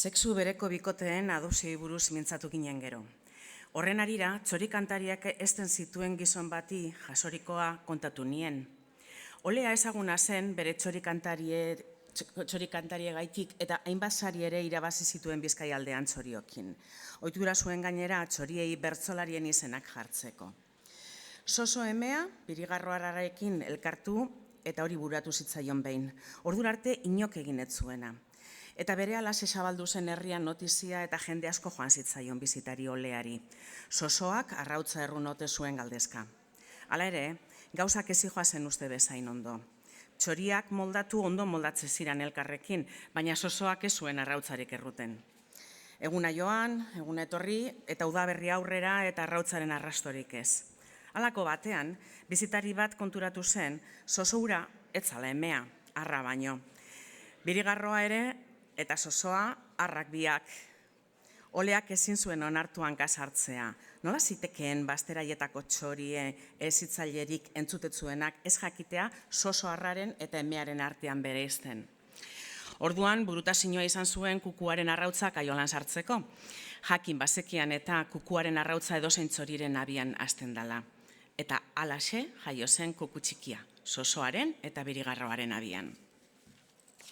Sexu bereko bikoteen adopzioi buruz mintzatu ginen gero. Horren arira, txorikantariak ezten zituen gizon bati jasorikoa kontatu nien. Olea ezaguna zen bere txorikantarie gaitik eta hainbat sari ere irabazi zituen Bizkaialdean txoriokin. Ohitura zuen gainera txoriei bertsolarien izenak jartzeko. Soso emea, birigarroararekin elkartu eta hori buratu zitzaion behin. Ordura arte inok egin ez zuena. Eta berehala zabaldu zen herrian notizia eta jende asko joan zitzaion bisitari oleari. Sosoak arrautza errun ote zuen galdezka. Hala ere, gauzak ez zihoazen uste bezain ondo. Txoriak moldatu ondo moldatze ziran elkarrekin, baina sosoak ez zuen arrautzarik erruten. Eguna joan, eguna etorri, eta udaberri aurrera eta arrautzaren arrastorik ez. Halako batean, bisitari bat konturatu zen, soso hura ez zala emea, arra baino. Birigarroa ere eta sosoa arrak biak. Oleak ezin zuen onartuan kasartzea. Nola zitekeen bazteraietako txorie ezitzailerik entzutetzuenak ez jakitea soso arraren eta emearen artean bereizten. Orduan, burutazioa izan zuen kukuaren arrautza kaiolan sartzeko. Jakin bazekian eta kukuaren arrautza edozein txoriren abian hasten dela. Eta halaxe jaio zen kuku txikia, sosoaren eta birigarroaren abian.